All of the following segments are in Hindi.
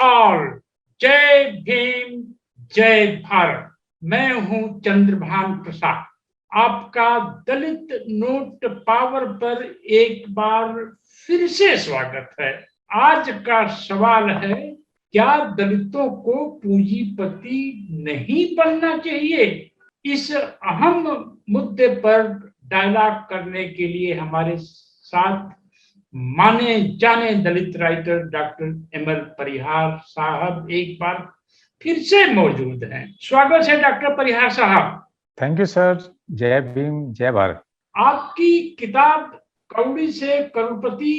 ऑल। जय भीम, जय भारत। मैं हूं चंद्रभान प्रसाद। आपका दलित नोट पावर पर एक बार फिर से स्वागत है। आज का सवाल है, क्या दलितों को पूंजीपति नहीं बनना चाहिए? इस अहम मुद्दे पर डायलॉग करने के लिए हमारे साथ माने जाने दलित राइटर डॉक्टर एमएल परिहार साहब एक बार फिर से मौजूद हैं। स्वागत है डॉक्टर परिहार साहब। Thank you sir. जय भीम, जय भारत। आपकी किताब कौड़ी से करोड़पति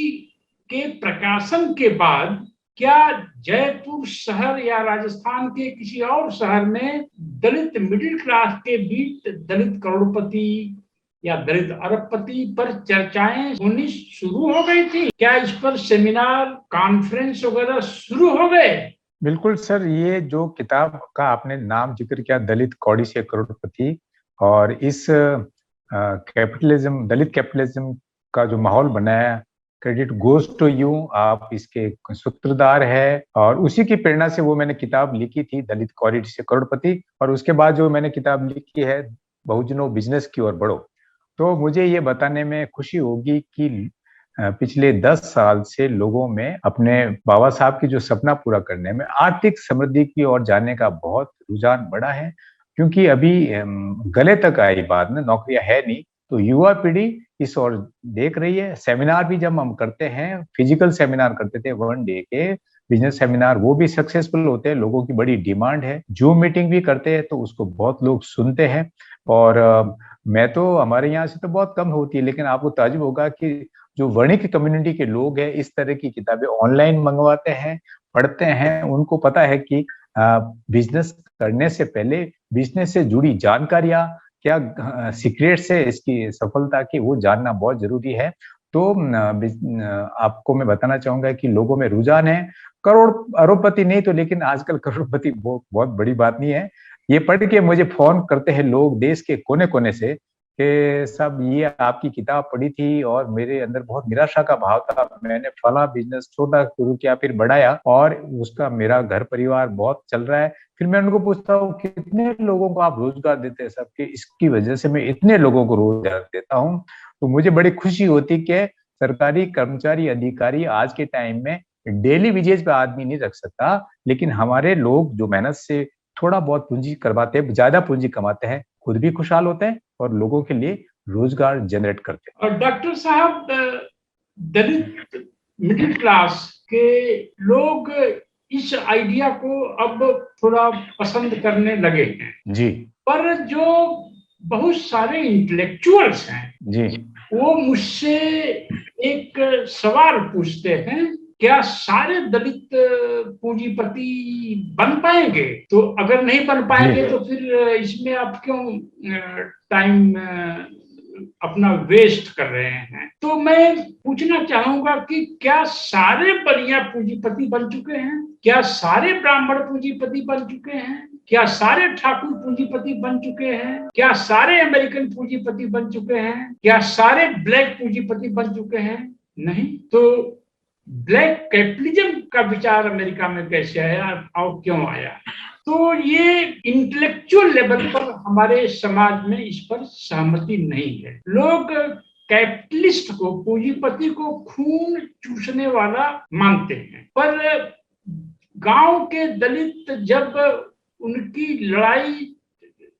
के प्रकाशन के बाद क्या जयपुर शहर या राजस्थान के किसी और शहर में दलित मिडिल क्लास के बीच दलित करोड़पति या दलित अरबपति पर चर्चाएं होनी शुरू हो गई थी? क्या इस पर सेमिनार, कॉन्फ्रेंस वगैरह शुरू हो गए? बिल्कुल सर, ये जो किताब का आपने नाम जिक्र किया, दलित कौड़ी से करोड़पति, और इस कैपिटलिज्म, दलित कैपिटलिज्म का जो माहौल बनाया, क्रेडिट गोज टू यू। आप इसके सूत्रधार है और उसी की प्रेरणा से वो मैंने किताब लिखी थी, दलित कौड़ी से करोड़पति। और उसके बाद जो मैंने किताब लिखी है, बहुजनों बिजनेस की ओर बढ़ो। तो मुझे ये बताने में खुशी होगी कि पिछले 10 साल से लोगों में अपने बाबा साहब की जो सपना पूरा करने में आर्थिक समृद्धि की ओर जाने का बहुत रुझान बढ़ा है। क्योंकि अभी गले तक आई बात ना, नौकरियां है नहीं, तो युवा पीढ़ी इस ओर देख रही है। सेमिनार भी जब हम करते हैं, फिजिकल सेमिनार करते थे 1 डे के बिजनेस सेमिनार, वो भी सक्सेसफुल होते हैं। लोगों की बड़ी डिमांड है। जूम मीटिंग भी करते हैं तो उसको बहुत लोग सुनते हैं। और मैं तो, हमारे यहाँ से तो बहुत कम होती है, लेकिन आपको ताज्जुब होगा कि जो वर्णिक कम्युनिटी के लोग हैं इस तरह की किताबें ऑनलाइन मंगवाते हैं, पढ़ते हैं। उनको पता है कि बिजनेस करने से पहले बिजनेस से जुड़ी जानकारियां, क्या सीक्रेट्स है इसकी सफलता की, वो जानना बहुत जरूरी है। तो आपको मैं बताना चाहूंगा कि लोगों में रुझान है। करोड़ अरबपति नहीं तो, लेकिन आजकल करोड़पति बहुत बड़ी बात नहीं है। ये पढ़ के मुझे फोन करते हैं लोग देश के कोने कोने से कि साहब ये आपकी किताब पढ़ी थी और मेरे अंदर बहुत निराशा का भाव था। मैंने फला बिजनेस छोटा शुरू किया, फिर बढ़ाया, और उसका मेरा घर परिवार बहुत चल रहा है। फिर मैं उनको पूछता हूँ कितने लोगों को आप रोजगार देते हैं? सबके इसकी वजह से मैं इतने लोगों को रोजगार देता हूँ। तो मुझे बड़ी खुशी होती कि सरकारी कर्मचारी, अधिकारी आज के टाइम में डेली वेजेस पे आदमी नहीं रख सकता, लेकिन हमारे लोग जो मेहनत से थोड़ा बहुत पूंजी करवाते हैं, ज्यादा पूंजी कमाते हैं, खुद भी खुशहाल होते हैं और लोगों के लिए रोजगार जनरेट करते हैं। और डॉक्टर साहब, दलित मिडिल क्लास के लोग इस आइडिया को अब थोड़ा पसंद करने लगे हैं जी। पर जो बहुत सारे इंटेलेक्चुअल्स हैं जी, वो मुझसे एक सवाल पूछते हैं, क्या सारे दलित पूंजीपति बन पाएंगे? तो अगर नहीं बन पाएंगे तो फिर इसमें आप क्यों टाइम अपना वेस्ट कर रहे हैं? तो मैं पूछना चाहूंगा कि क्या सारे बनिया पूंजीपति बन चुके हैं? क्या सारे ब्राह्मण पूंजीपति बन चुके हैं? क्या सारे ठाकुर पूंजीपति बन चुके हैं? क्या सारे अमेरिकन पूंजीपति बन चुके हैं? क्या सारे ब्लैक पूंजीपति बन चुके हैं? नहीं। तो ब्लैक कैपिटलिज्म का विचार अमेरिका में कैसे आया और क्यों आया? तो ये इंटेलेक्चुअल लेवल पर हमारे समाज में इस पर सहमति नहीं है। लोग कैपिटलिस्ट को, पूंजीपति को खून चूसने वाला मानते हैं, पर गांव के दलित जब उनकी लड़ाई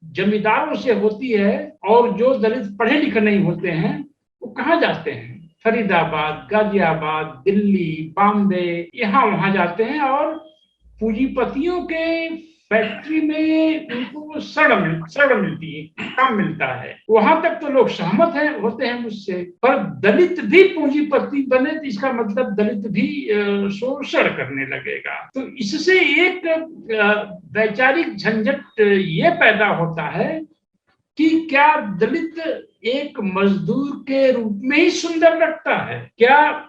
जमींदारों से होती है और जो दलित पढ़े लिखे नहीं होते हैं वो कहाँ जाते हैं? फरीदाबाद, गाजियाबाद, दिल्ली, बॉम्बे, यहाँ वहां जाते हैं और पूंजीपतियों के फैक्ट्री में उनको शरण मिलती है, काम मिलता है। वहां तक तो लोग सहमत होते हैं मुझसे, पर दलित भी पूंजीपति बने तो इसका मतलब दलित भी शोषण करने लगेगा। तो इससे एक वैचारिक झंझट ये पैदा होता है कि क्या दलित एक मजदूर के रूप में ही सुंदर लगता है? क्या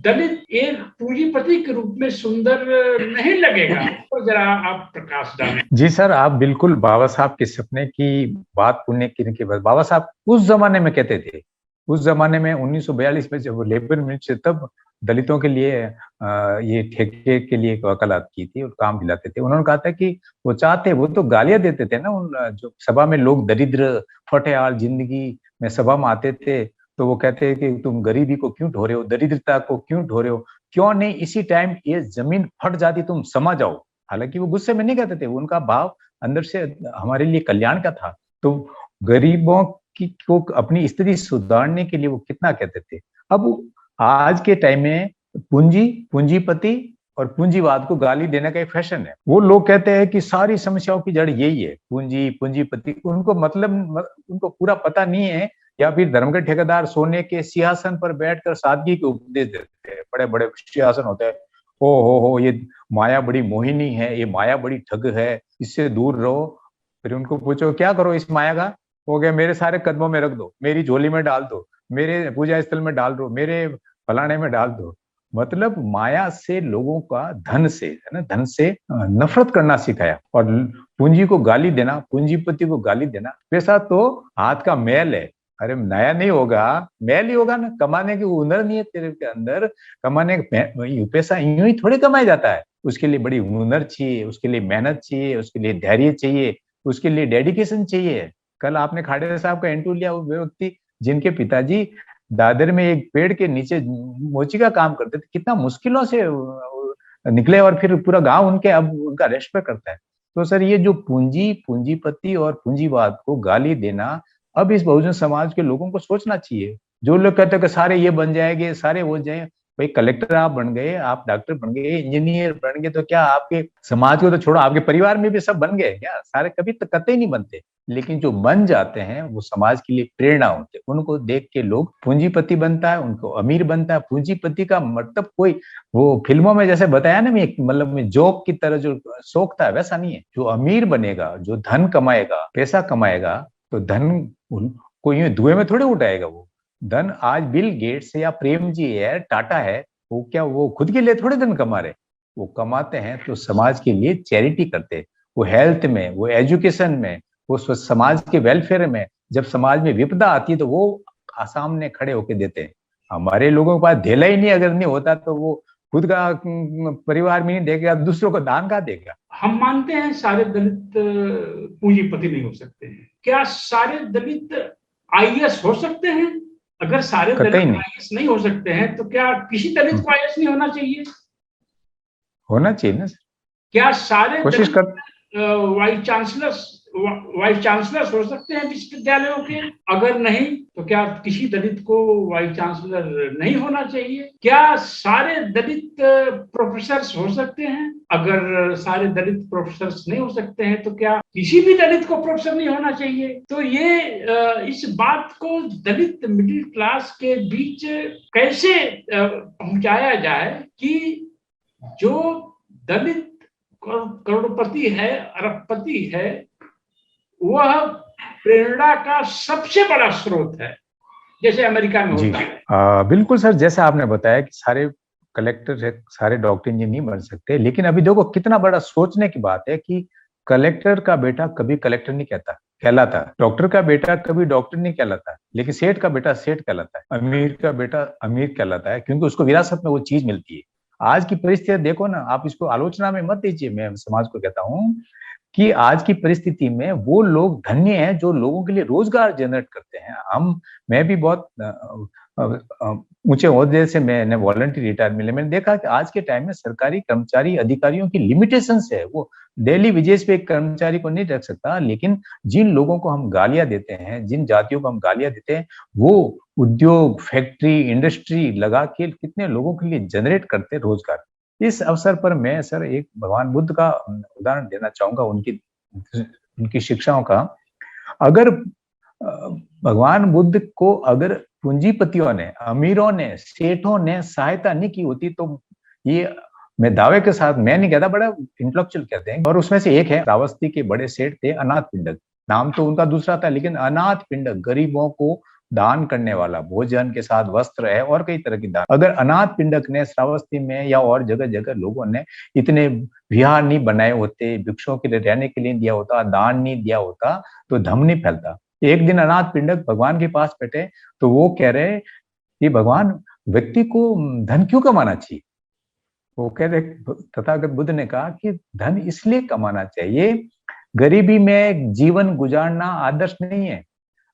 दलित एक पूंजीपति के रूप में सुंदर नहीं लगेगा? तो जरा आप प्रकाश डालें। जी सर, आप बिल्कुल बाबा साहब के सपने की बात पुण्य की बाद, बाबा साहब उस जमाने में कहते थे, उस जमाने में 1942 में जब लेबर मिनिस्टर, तब दलितों के लिए ये ठेके के लिए एक वकालत की थी और काम दिलाते थे। उन्होंने कहा था कि वो चाहते, वो तो गालियां देते थे ना, उन जो सभा में लोग दरिद्र फटेहाल जिंदगी में सभा में आते थे, तो वो कहते कि तुम गरीबी को क्यों ढो रहे हो, दरिद्रता को क्यों ढो रहे हो, क्यों नहीं इसी टाइम ये जमीन फट जाती, तुम समा जाओ। हालांकि वो गुस्से में नहीं कहते थे, उनका भाव अंदर से हमारे लिए कल्याण का था। तो गरीबों की को अपनी स्थिति सुधारने के लिए वो कितना कहते थे। अब आज के टाइम में पूंजीपति और पूंजीवाद को गाली देने का एक फैशन है। वो लोग कहते हैं कि सारी समस्याओं की जड़ यही है, पूंजीपति। उनको मतलब उनको पूरा पता नहीं है, या फिर धर्म के ठेकेदार सोने के सिंहासन पर बैठकर सादगी के उपदेश देते हैं। बड़े बड़े सिंहासन होते हैं, हो ये माया बड़ी मोहिनी है, ये माया बड़ी ठग है, इससे दूर रहो। फिर उनको पूछो क्या करो इस माया का, हो गया मेरे सारे कदमों में रख दो, मेरी झोली में डाल दो, मेरे पूजा स्थल में डाल दो, मेरे फलाने में डाल दो। मतलब माया से लोगों का, धन से, है ना, धन से नफरत करना सिखाया। और पूंजी को गाली देना, पूंजीपति को गाली देना, पैसा तो हाथ का मैल है। अरे नया नहीं होगा, मैल ही होगा ना, कमाने की हुनर नहीं है तेरे के अंदर, कमाने पैसा यूं ही थोड़ी कमाया जाता है। उसके लिए बड़ी हुनर चाहिए, उसके लिए मेहनत चाहिए, उसके लिए धैर्य चाहिए, उसके लिए डेडिकेशन चाहिए। कल आपने खाड़े साहब का इंटरव्यू लिया, वो व्यक्ति जिनके पिताजी दादर में एक पेड़ के नीचे मोची का काम करते थे, कितना मुश्किलों से निकले, और फिर पूरा गांव उनके अब उनका रेस्पेक्ट करता है। तो सर ये जो पूंजीपति और पूंजीवाद को गाली देना, अब इस बहुजन समाज के लोगों को सोचना चाहिए। जो लोग कहते हैं कि सारे ये बन जाएंगे, सारे हो जाए, भाई कलेक्टर आप बन गए, आप डॉक्टर बन गए, इंजीनियर बन गए, तो क्या आपके समाज को तो छोड़ो, आपके परिवार में भी सब बन गए क्या? सारे कभी तो कतई नहीं बनते। लेकिन जो बन जाते हैं वो समाज के लिए प्रेरणा होते हैं, उनको देख के लोग, पूंजीपति बनता है, उनको अमीर बनता है। पूंजीपति का मतलब कोई वो फिल्मों में जैसे बताया ना, मतलब में जोक की तरह जो शौक था वैसा नहीं है। जो अमीर बनेगा, जो धन कमाएगा, पैसा कमाएगा, तो धन को यूं धुएं में थोड़े उठाएगा। वो धन आज बिल गेट्स या प्रेम जी है, टाटा है, वो क्या वो खुद के लिए थोड़े धन कमा रहे, वो कमाते हैं तो समाज के लिए चैरिटी करते हैं। वो हेल्थ में, वो एजुकेशन में, वो समाज के वेलफेयर में, जब समाज में विपदा आती है तो वो सामने खड़े होके देते हैं। हमारे लोगों के पास धेला ही नहीं, अगर नहीं होता तो वो खुद का परिवार में नहीं देगा, दूसरों को दान का देगा। हम मानते हैं सारे दलित पूंजीपति नहीं हो सकते हैं। क्या सारे दलित आईएएस हो सकते हैं? अगर सारे दलित आईएएस नहीं हो सकते हैं तो क्या किसी दलित को आईएएस नहीं होना चाहिए? होना चाहिए ना। क्या सारे कोशिश कर वाइस चांसलर हो सकते हैं विश्वविद्यालयों के? अगर नहीं तो क्या किसी दलित को वाइस चांसलर नहीं होना चाहिए? क्या सारे दलित प्रोफेसर हो सकते हैं? अगर सारे दलित प्रोफेसर नहीं हो सकते हैं तो क्या किसी भी दलित को प्रोफेसर नहीं होना चाहिए? तो ये इस बात को दलित मिडिल क्लास के बीच कैसे पहुंचाया जाए कि जो दलित करोड़पति है, अरबपति है, वह प्रेरणा का सबसे बड़ा स्रोत है, जैसे अमेरिका में होता है। बिल्कुल सर, जैसा आपने बताया कि सारे कलेक्टर, सारे डॉक्टर इंजीनियर नहीं बन सकते, लेकिन अभी देखो कितना बड़ा सोचने की बात है कि कलेक्टर का बेटा कभी कलेक्टर नहीं कहलाता, डॉक्टर का बेटा कभी डॉक्टर नहीं कहलाता, लेकिन सेठ का बेटा सेठ कहलाता है, अमीर का बेटा अमीर कहलाता है, क्योंकि उसको विरासत में वो चीज मिलती है। आज की परिस्थिति देखो ना, आप इसको आलोचना में मत दीजिए, मैं समाज को कहता हूँ कि आज की परिस्थिति में वो लोग धन्य हैं जो लोगों के लिए रोजगार जनरेट करते हैं। मैं भी बहुत ऊंचे ओहदे से मैंने वॉलंटरी रिटायर मिले, मैंने देखा कि आज के टाइम में सरकारी कर्मचारी, अधिकारियों की लिमिटेशंस है। वो डेली वेजेस पे एक कर्मचारी को नहीं रख सकता, लेकिन जिन लोगों को हम गालियां देते हैं, जिन जातियों को हम गालियां देते हैं, वो उद्योग, फैक्ट्री, इंडस्ट्री लगा के कितने लोगों के लिए जनरेट करते हैं रोजगार। इस अवसर पर मैं सर एक भगवान बुद्ध का उदाहरण देना चाहूंगा, उनकी शिक्षाओं का। अगर भगवान बुद्ध को अगर पूंजीपतियों ने, अमीरों ने, सेठों ने सहायता नहीं की होती तो ये, मैं दावे के साथ, मैं नहीं कहता, बड़ा इंटेलेक्चुअल कहते हैं, और उसमें से एक है, श्रावस्ती के बड़े सेठ थे अनाथ पिंडक, नाम तो उनका दूसरा था, लेकिन अनाथ पिंडक, गरीबों को दान करने वाला, भोजन के साथ वस्त्र है और कई तरह की दान। अगर अनाथ पिंडक ने श्रावस्ती में या और जगह जगह लोगों ने इतने विहार नहीं बनाए होते, भिक्षुओं के लिए रहने के लिए दिया होता, दान नहीं दिया होता, तो धर्म नहीं फैलता। एक दिन अनाथ पिंडक भगवान के पास बैठे तो वो कह रहे कि भगवान, व्यक्ति को धन क्यों कमाना चाहिए? वो कह रहे, तथागत बुद्ध ने कहा कि धन इसलिए कमाना चाहिए, गरीबी में जीवन गुजारना आदर्श नहीं है।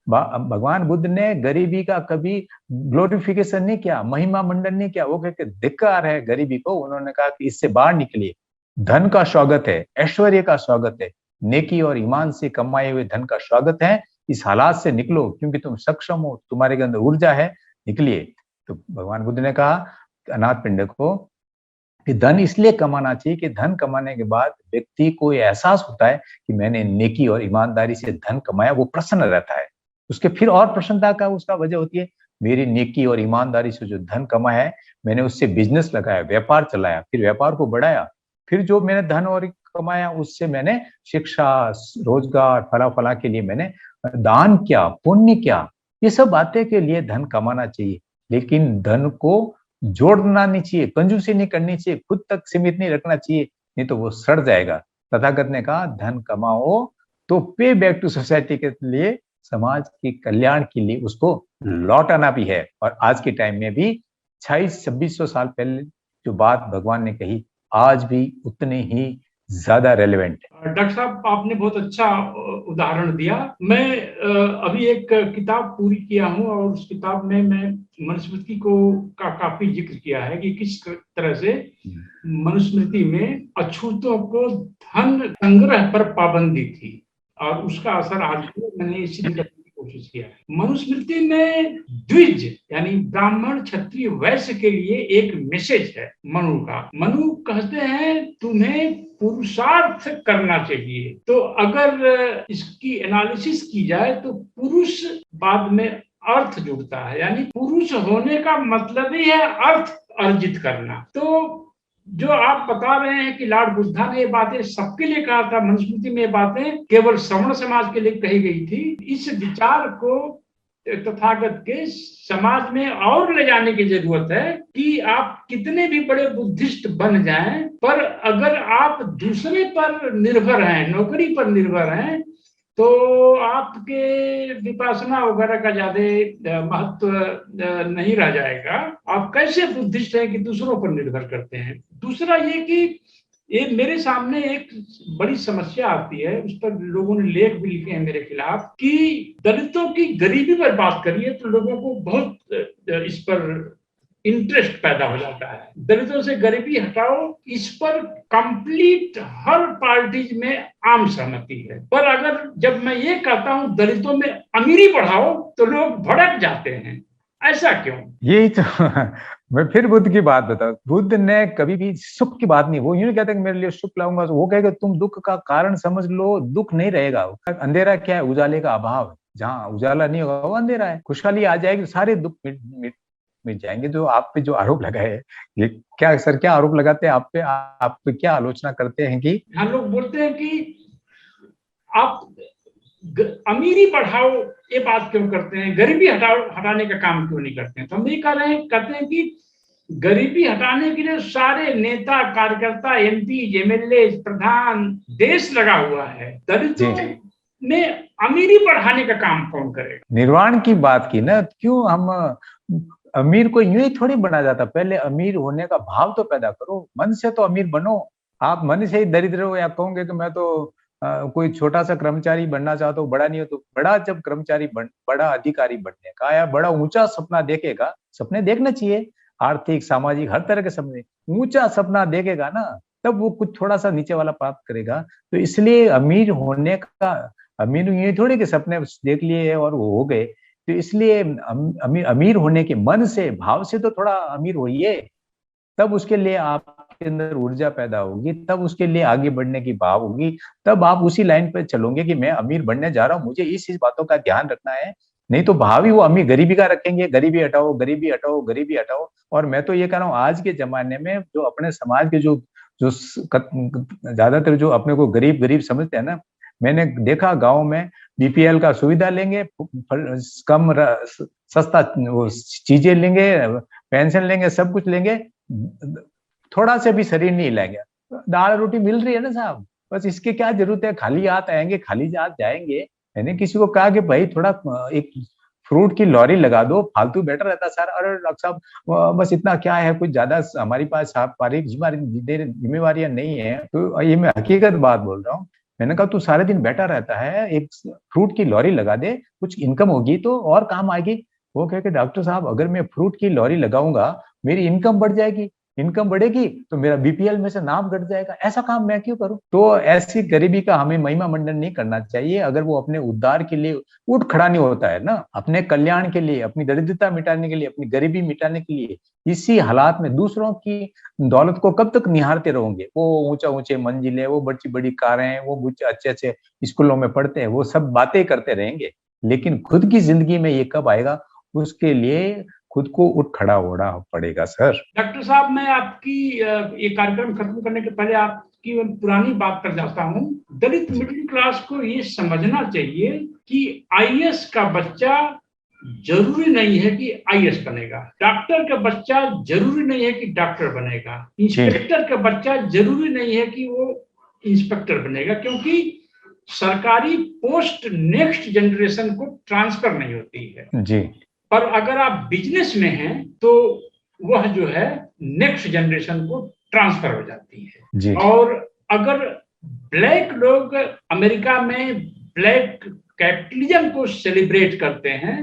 भगवान बुद्ध ने गरीबी का कभी ग्लोरिफिकेशन नहीं किया, महिमा मंडन नहीं किया। वो कहते धिक्कार है गरीबी को। उन्होंने कहा कि इससे बाहर निकलिए, धन का स्वागत है, ऐश्वर्य का स्वागत है, नेकी और ईमान से कमाए हुए धन का स्वागत है। इस हालात से निकलो क्योंकि तुम सक्षम हो, तुम्हारे अंदर ऊर्जा है, निकलिए। तो भगवान बुद्ध ने कहा अनाथ पिंडक को कि धन इसलिए कमाना चाहिए कि धन कमाने के बाद व्यक्ति को यह एहसास होता है कि मैंने नेकी और ईमानदारी से धन कमाया, वो प्रसन्न रहता है। उसके फिर और प्रसन्नता का उसका वजह होती है, मेरी नेकी और ईमानदारी से जो धन कमाया है, मैंने उससे बिजनेस लगाया, व्यापार चलाया, फिर व्यापार को बढ़ाया, फिर जो मैंने धन और कमाया उससे मैंने शिक्षा, रोजगार, फला फला के लिए मैंने दान किया, पुण्य किया। ये सब बातें के लिए धन कमाना चाहिए, लेकिन धन को जोड़ना नहीं चाहिए, कंजूसी नहीं करनी चाहिए, खुद तक सीमित नहीं रखना चाहिए, नहीं तो वो सड़ जाएगा। तथागत ने कहा धन कमाओ तो पे बैक टू सोसाइटी के लिए, समाज के कल्याण के लिए उसको लौटाना भी है। और आज के टाइम में भी 2600 साल पहले जो बात भगवान ने कही आज भी उतने ही ज्यादा रेलेवेंट है। डॉक्टर साहब, आपने बहुत अच्छा उदाहरण दिया। मैं अभी एक किताब पूरी किया हूं और उस किताब में मैं मनुस्मृति को का काफी जिक्र किया है कि किस तरह से मनुस्मृति में अछूतों को धन संग्रह पर पाबंदी थी और उसका असर आज भी मैंने इसीलिए करने की कोशिश किया है। मनुस्मृति में द्विज यानी ब्राह्मण, क्षत्रिय, वैश्य के लिए एक मैसेज है मनु का। मनु कहते हैं तुम्हें पुरुषार्थ करना चाहिए। तो अगर इसकी एनालिसिस की जाए तो पुरुष बाद में अर्थ जुड़ता है, यानी पुरुष होने का मतलब ही है अर्थ अर्जित करना। तो जो आप बता रहे हैं कि लॉर्ड बुद्धा ने ये बातें सबके लिए कहा था, मनुस्मृति में ये बातें केवल सवर्ण समाज के लिए कही गई थी। इस विचार को तथागत के समाज में और ले जाने की जरूरत है कि आप कितने भी बड़े बुद्धिस्ट बन जाएं, पर अगर आप दूसरे पर निर्भर हैं, नौकरी पर निर्भर हैं, तो आपके विपासना वगैरह का ज्यादा महत्व नहीं रह जाएगा। आप कैसे बुद्धिस्ट हैं कि दूसरों पर निर्भर करते हैं। दूसरा ये कि ये मेरे सामने एक बड़ी समस्या आती है, उस पर लोगों ने लेख भी लिखे हैं मेरे खिलाफ कि दलितों की गरीबी पर बात करिए तो लोगों को बहुत इस पर इंटरेस्ट पैदा हो जाता है। दलितों से गरीबी हटाओ, इस पर कंप्लीट हर पार्टीज में आम सहमति है। पर अगर जब मैं ये कहता हूं दलितों में अमीरी बढ़ाओ तो लोग भड़क जाते हैं। ऐसा क्यों? यही तो मैं फिर बुद्ध की बात बताऊं। बुद्ध ने कभी भी सुख की बात नहीं, वो यूं नहीं कहते कि मेरे लिए सुख लाऊंगा, वो कहेगा तुम दुख का कारण समझ लो, दुख नहीं रहेगा। अंधेरा क्या है? उजाले का अभाव। जहाँ उजाला नहीं होगा वो अंधेरा है। खुशहाली आ जाएगी, सारे दुख मिट जाएंगे। जो आप पे जो आरोप लगाए, ये क्या सर, क्या आरोप लगाते हैं आप पे? आप पे क्या आलोचना करते हैं कि हम लोग बोलते हैं कि आप अमीरी बढ़ाओ, ये बात क्यों करते हैं? गरीबी हटाने का काम क्यों नहीं करते हैं? तो हम ये कह रहे हैं, कहते हैं कि गरीबी हटाने के लिए सारे नेता, कार्यकर्ता, एमपी, एमएलए, प्रधान, देश लगा हुआ है। दलितों में अमीरी बढ़ाने का काम कौन करेगा? निर्वाण की बात की ना, क्यों हम अमीर को यूं ही थोड़ी बना जाता। पहले अमीर होने का भाव तो पैदा करो, मन से तो अमीर बनो। आप मन से ही दरिद्र हो या कहोगे कि मैं तो कोई छोटा सा कर्मचारी बनना चाहता हूँ, बड़ा नहीं हो, तो बड़ा जब कर्मचारी बड़ा अधिकारी बनने का या बड़ा ऊंचा सपना देखेगा, सपने देखना चाहिए, आर्थिक, सामाजिक, हर तरह के सपने, ऊंचा सपना देखेगा ना, तब वो कुछ थोड़ा सा नीचे वाला प्राप्त करेगा। तो इसलिए अमीर होने का, अमीर ये थोड़े के सपने देख लिए और वो हो गए। तो इसलिए अमीर होने के मन से, भाव से तो थोड़ा अमीर होइए, तब उसके लिए आपके अंदर ऊर्जा पैदा होगी, तब उसके लिए आगे बढ़ने की भाव होगी, तब आप उसी लाइन पर चलोगे कि मैं अमीर बनने जा रहा हूँ, मुझे इस बातों का ध्यान रखना है। नहीं तो भाव ही वो अमीर गरीबी का रखेंगे, गरीबी हटाओ, गरीबी हटाओ, गरीबी हटाओ। और मैं तो ये कह रहा हूँ आज के जमाने में जो अपने समाज के जो जो ज्यादातर जो अपने को गरीब गरीब समझते हैं ना, मैंने देखा गांव में बीपीएल का सुविधा लेंगे, कम सस्ता वो चीजें लेंगे, पेंशन लेंगे, सब कुछ लेंगे, थोड़ा से भी शरीर नहीं हिलाएंगे। दाल रोटी मिल रही है ना साहब, बस इसके क्या जरूरत है? खाली हाथ आएंगे, खाली हाथ जाएंगे, मैंने किसी को कहा कि भाई थोड़ा एक फ्रूट की लॉरी लगा दो, फालतू बेटर रहता सर। अरे डॉक्टर साहब बस इतना क्या है, कुछ ज्यादा हमारी पास सारी जिम्मेवारियां नहीं है। तो ये मैं हकीकत बात बोल रहा हूँ। मैंने कहा तू सारे दिन बैठा रहता है, एक फ्रूट की लॉरी लगा दे, कुछ इनकम होगी तो और काम आएगी। वो कह के डॉक्टर साहब अगर मैं फ्रूट की लॉरी लगाऊंगा मेरी इनकम बढ़ जाएगी, इनकम बढ़ेगी तो मेरा बीपीएल में से नाम घट जाएगा, ऐसा काम मैं क्यों करूं। तो ऐसी गरीबी का हमें महिमा मंडन नहीं करना चाहिए। अगर वो अपने उद्धार के लिए उठ खड़ा नहीं होता है ना, अपने कल्याण के लिए, अपनी दरिद्रता मिटाने के लिए, अपनी गरीबी मिटाने के लिए, इसी हालात में दूसरों की दौलत को कब तक निहारते रहोगे। वो ऊंचा ऊंचे मंजिलें, वो बड़ी बड़ी कारें, वो अच्छे अच्छे स्कूलों में पढ़ते हैं, वो सब बातें करते रहेंगे, लेकिन खुद की जिंदगी में ये कब आएगा, उसके लिए खुद को उठ खड़ा होना पड़ेगा सर। डॉक्टर साहब, मैं आपकी ये कार्यक्रम खत्म करने के पहले आपकी पुरानी बात कर जाता हूँ। दलित मिडिल क्लास को ये समझना चाहिए कि आईएएस का बच्चा जरूरी नहीं है कि आईएएस बनेगा, डॉक्टर का बच्चा जरूरी नहीं है कि डॉक्टर बनेगा, इंस्पेक्टर का बच्चा जरूरी नहीं है कि वो इंस्पेक्टर बनेगा, क्योंकि सरकारी पोस्ट नेक्स्ट जनरेशन को ट्रांसफर नहीं होती है जी। पर अगर आप बिजनेस में हैं तो वह जो है नेक्स्ट जनरेशन को ट्रांसफर हो जाती है जी। और अगर ब्लैक लोग अमेरिका में ब्लैक कैपिटलिज्म को सेलिब्रेट करते हैं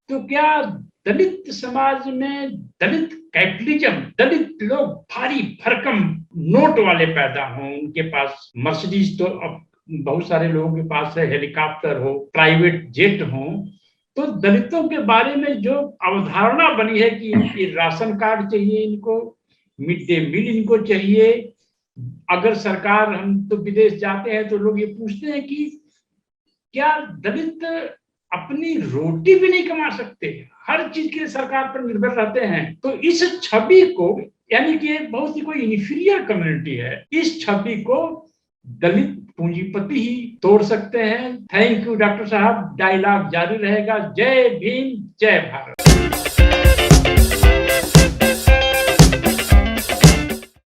तो क्या दलित समाज में दलित कैपिटलिज्म, दलित लोग भारी भरकम नोट वाले पैदा हों, उनके पास मर्सिडीज तो अब बहुत सारे लोगों के पास है, हेलीकॉप्टर हो, प्राइवेट जेट हो, तो दलितों के बारे में जो अवधारणा बनी है कि इनकी राशन कार्ड चाहिए, इनको मिड डे मील इनको चाहिए, अगर सरकार, हम तो विदेश जाते हैं तो लोग ये पूछते हैं कि क्या दलित अपनी रोटी भी नहीं कमा सकते, हर चीज के लिए सरकार पर निर्भर रहते हैं। तो इस छवि को, यानी कि बहुत ही कोई इन्फीरियर कम्युनिटी है, इस छवि को दलित पूंजीपति ही तोड़ सकते हैं। थैंक यू डॉक्टर साहब, डायलॉग जारी रहेगा। जय भीम, जय भारत।